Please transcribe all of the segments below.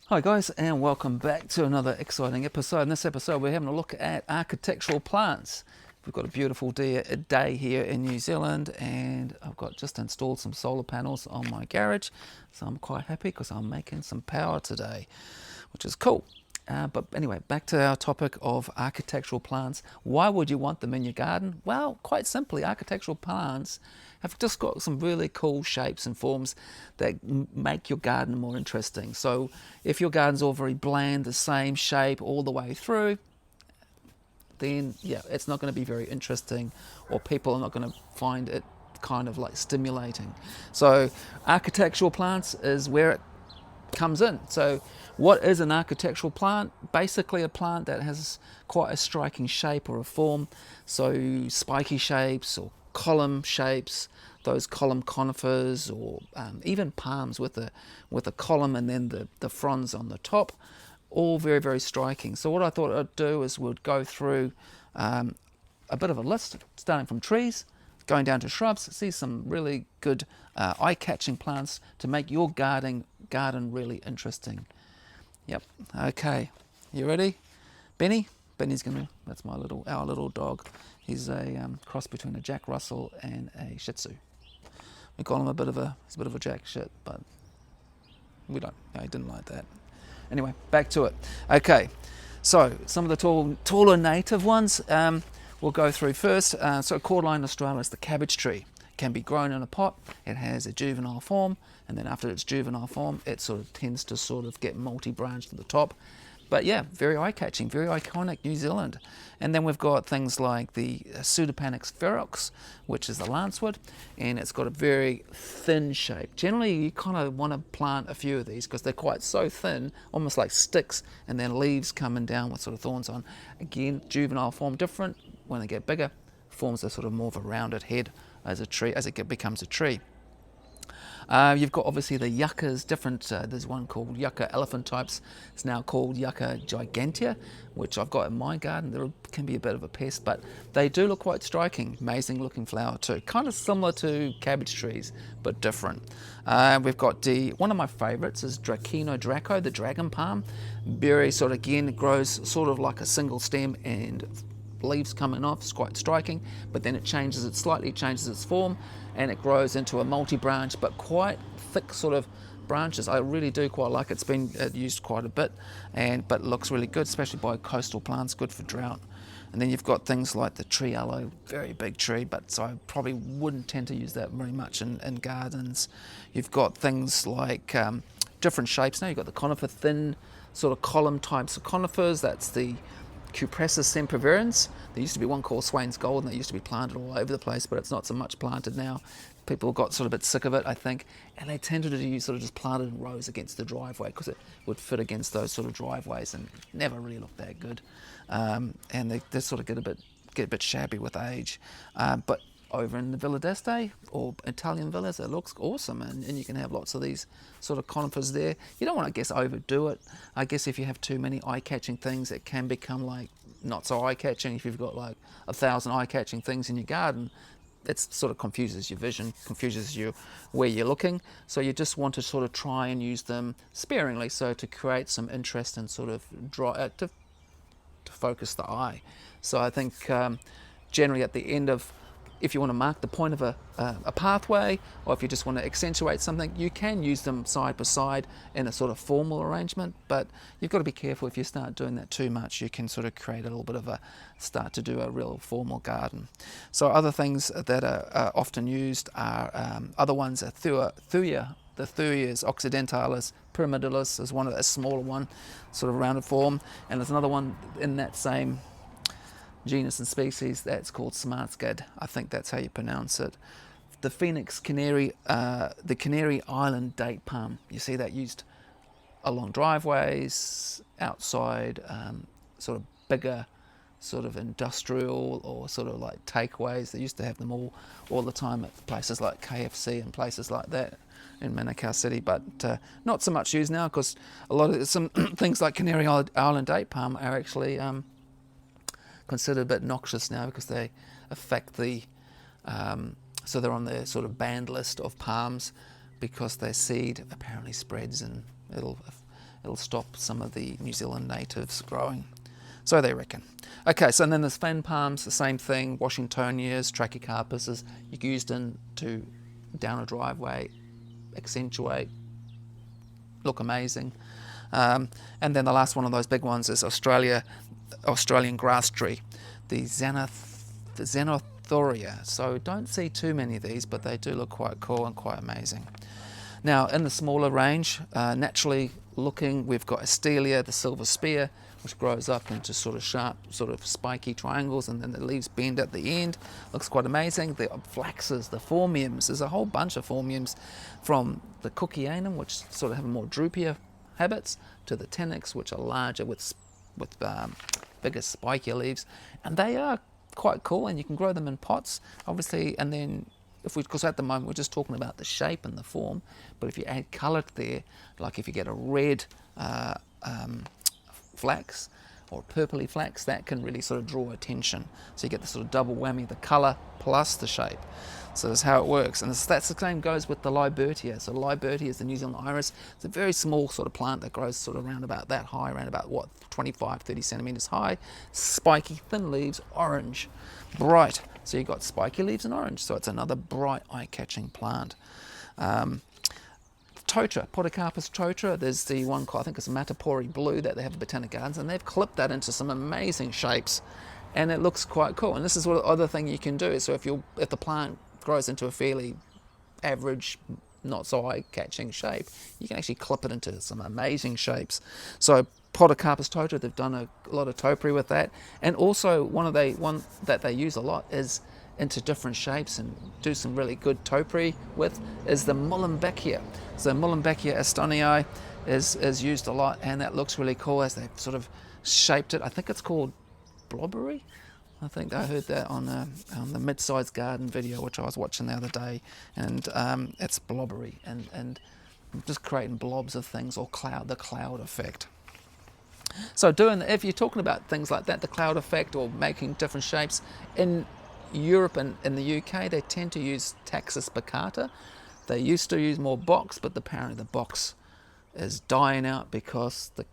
Hi guys, and welcome back to another exciting episode. In this episode we're having a look at architectural plants. We've got a beautiful day here in New Zealand, and I've got just installed some solar panels on my garage, so I'm quite happy because I'm making some power today, which is cool. But anyway, back to our topic of architectural plants. Why would you want them in your garden? Well, quite simply, architectural plants have just got some really cool shapes and forms that make your garden more interesting. So if your garden's all very bland, the same shape all the way through, then yeah, it's not going to be very interesting, or people are not going to find it kind of like stimulating. So architectural plants is where it comes in. So what is an architectural plant? Basically a plant that has quite a striking shape or a form. So spiky shapes or column shapes, those column conifers, or even palms with a column and then the fronds on the top, all very, very striking. So what I thought I'd do is we'd go through a bit of a list, starting from trees, going down to shrubs, see some really good eye-catching plants to make your garden really interesting. Yep. Okay. You ready, Benny? That's our little dog. He's a cross between a Jack Russell and a Shih Tzu. We call him he's a bit of a jack shit, but we don't. No, he didn't like that. Anyway, back to it. Okay. So some of the taller native ones. We'll go through first. So Cordyline Australis is the cabbage tree. It can be grown in a pot. It has a juvenile form, and then after its juvenile form, it sort of tends to sort of get multi-branched at the top. But yeah, very eye-catching, very iconic, New Zealand. And then we've got things like the Pseudopanix ferox, which is the lancewood, and it's got a very thin shape. Generally, you kind of want to plant a few of these because they're quite so thin, almost like sticks, and then leaves coming down with sort of thorns on. Again, juvenile form different. When they get bigger, forms a sort of more of a rounded head as it becomes a tree. You've got obviously the yuccas, different. There's one called yucca elephant types. It's now called yucca gigantea, which I've got in my garden. They can be a bit of a pest, but they do look quite striking. Amazing looking flower too. Kind of similar to cabbage trees, but different. We've got one of my favourites is Dracaena Draco, the dragon palm. Very sort of, again, it grows sort of like a single stem and leaves coming off. It's quite striking, but then it slightly changes its form, and it grows into a multi-branch but quite thick sort of branches. I really do quite like it. It's been used quite a bit, but it looks really good, especially by coastal plants, good for drought. And then you've got things like the tree aloe, very big tree, but so I probably wouldn't tend to use that very much in gardens. You've got things like different shapes now. You've got the conifer, thin sort of column types of conifers. That's the Cupressus sempervirens. There used to be one called Swain's Gold, and they used to be planted all over the place, but it's not so much planted now. People got sort of a bit sick of it, I think, and they tended to use sort of just planted in rows against the driveway because it would fit against those sort of driveways and never really looked that good. And they sort of get a bit shabby with age. But over in the Villa d'Este or Italian villas, it looks awesome, and you can have lots of these sort of conifers there. You don't want to, I guess, overdo it. I guess if you have too many eye-catching things, it can become like not so eye-catching. If you've got like 1,000 eye-catching things in your garden, it sort of confuses your vision, confuses you where you're looking. So you just want to sort of try and use them sparingly, so to create some interest and sort of to focus the eye. So I think generally at the end of, if you want to mark the point of a pathway, or if you just want to accentuate something, you can use them side by side in a sort of formal arrangement, but you've got to be careful. If you start doing that too much, you can sort of create a little bit of start to do a real formal garden. So other things that are often used are, other ones are thuya. The Thuias occidentalis pyramidalis is one of a smaller one, sort of rounded form, and there's another one in that same genus and species that's called smartscad. I think that's how you pronounce it. The Phoenix Canary, the Canary Island date palm. You see that used along driveways, outside, sort of bigger, sort of industrial or sort of like takeaways. They used to have them all the time at places like KFC and places like that in Manukau City, but not so much used now because a lot of some things like Canary Island date palm are actually considered a bit noxious now because they affect so they're on the sort of banned list of palms because their seed apparently spreads and it'll stop some of the New Zealand natives growing. So they reckon. Okay, so then there's fan palms, the same thing, Washingtonias, Trachycarpus, used down a driveway, accentuate, look amazing. And then the last one of those big ones is Australian grass tree, the Xenothoria. So don't see too many of these, but they do look quite cool and quite amazing. Now in the smaller range, naturally looking, we've got Astelia, the silver spear, which grows up into sort of sharp, sort of spiky triangles, and then the leaves bend at the end. Looks quite amazing. The flaxes, the phormiums, there's a whole bunch of phormiums, from the Cookianum, which sort of have more droopier habits, to the Tenax, which are larger with bigger spikier leaves, and they are quite cool, and you can grow them in pots, obviously. And then because at the moment we're just talking about the shape and the form, but if you add colour there, like if you get a red flax or purpley flax, that can really sort of draw attention. So you get the sort of double whammy, the colour plus the shape. So that's how it works. And that's the same goes with the Libertia. So Libertia is the New Zealand iris. It's a very small sort of plant that grows sort of around about that high, around about 25-30 centimetres high. Spiky, thin leaves, orange, bright. So you've got spiky leaves and orange. So it's another bright, eye-catching plant. Totra, Podocarpus totra, there's the one called, I think it's Matapori blue, that they have in Botanic Gardens, and they've clipped that into some amazing shapes, and it looks quite cool. And this is what the other thing you can do. So if the plant grows into a fairly average, not so eye-catching shape, you can actually clip it into some amazing shapes. So Podocarpus totra, they've done a lot of topiary with that, and also one that they use a lot is into different shapes and do some really good topiary with is the Mullenbeckia. So Mullenbeckia astonii is used a lot, and that looks really cool as they've sort of shaped it. I think it's called blobbery. I think I heard that on the mid-sized garden video, which I was watching the other day, and it's blobbery and just creating blobs of things, or the cloud effect. So if you're talking about things like that, the cloud effect or making different shapes, in Europe and in the UK, they tend to use Taxus baccata. They used to use more box, but apparently the box is dying out because the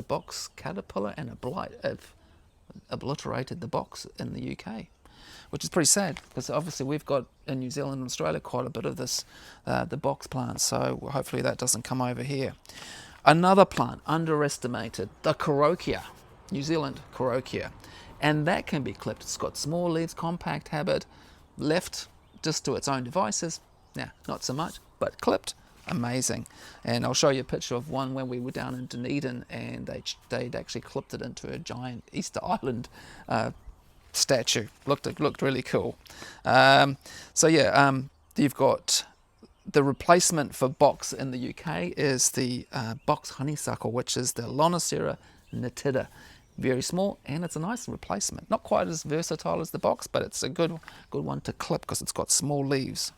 box caterpillar and a blight have obliterated the box in the UK, which is pretty sad, because obviously we've got in New Zealand and Australia quite a bit of this, the box plants, so hopefully that doesn't come over here. Another plant underestimated, the Carokia, New Zealand Carokia, and that can be clipped. It's got small leaves, compact habit, left just to its own devices, not so much, but clipped, amazing. And I'll show you a picture of one when we were down in Dunedin, and they'd actually clipped it into a giant Easter Island statue. Looked really cool. You've got the replacement for box in the UK is the box honeysuckle, which is the Lonicera nitida. Very small, and it's a nice replacement. Not quite as versatile as the box, but it's a good one to clip because it's got small leaves.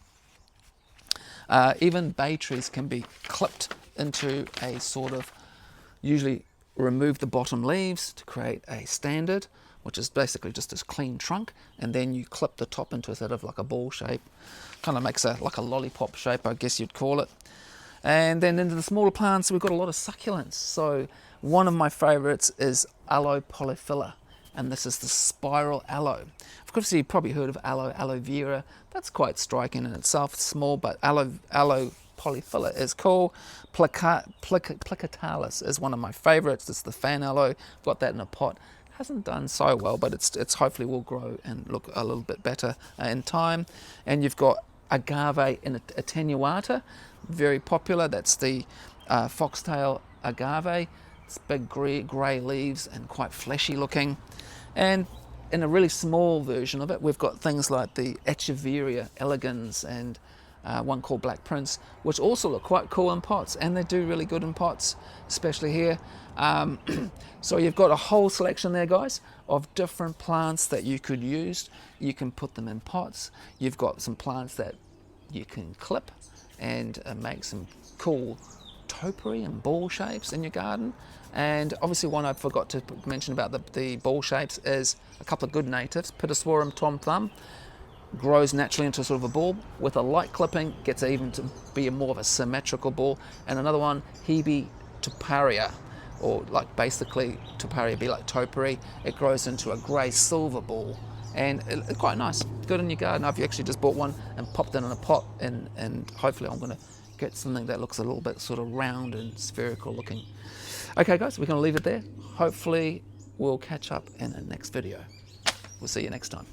Even bay trees can be clipped into a sort of, usually remove the bottom leaves to create a standard, which is basically just this clean trunk, and then you clip the top into a sort of like a ball shape. Kind of makes like a lollipop shape, I guess you'd call it. And then into the smaller plants, we've got a lot of succulents. So one of my favorites is Aloe polyphylla, and this is the spiral aloe. Of course, you've probably heard of aloe vera. That's quite striking in itself. It's small, but aloe polyphylla is cool. Plicatalis is one of my favorites. It's the fan aloe. Got that in a pot. Hasn't done so well, but it's hopefully will grow and look a little bit better in time. And you've got agave attenuata, very popular. That's the foxtail agave. It's big grey leaves and quite fleshy looking. And in a really small version of it, we've got things like the Echeveria elegans and one called Black Prince, which also look quite cool in pots, and they do really good in pots, especially here. So you've got a whole selection there, guys, of different plants that you could use. You can put them in pots. You've got some plants that you can clip and make some cool topiary and ball shapes in your garden. And obviously one I forgot to mention about the ball shapes is a couple of good natives. Pittosporum tom thumb grows naturally into sort of a ball. With a light clipping, gets even to be more of a symmetrical ball. And another one, Hebe Topiary, or like basically Topiary be like Topiary. It grows into a grey silver ball, and it's quite nice. Good in your garden. I've actually just bought one and popped it in a pot, and hopefully I'm going to get something that looks a little bit sort of round and spherical looking. Okay guys, we're going to leave it there. Hopefully we'll catch up in the next video. We'll see you next time.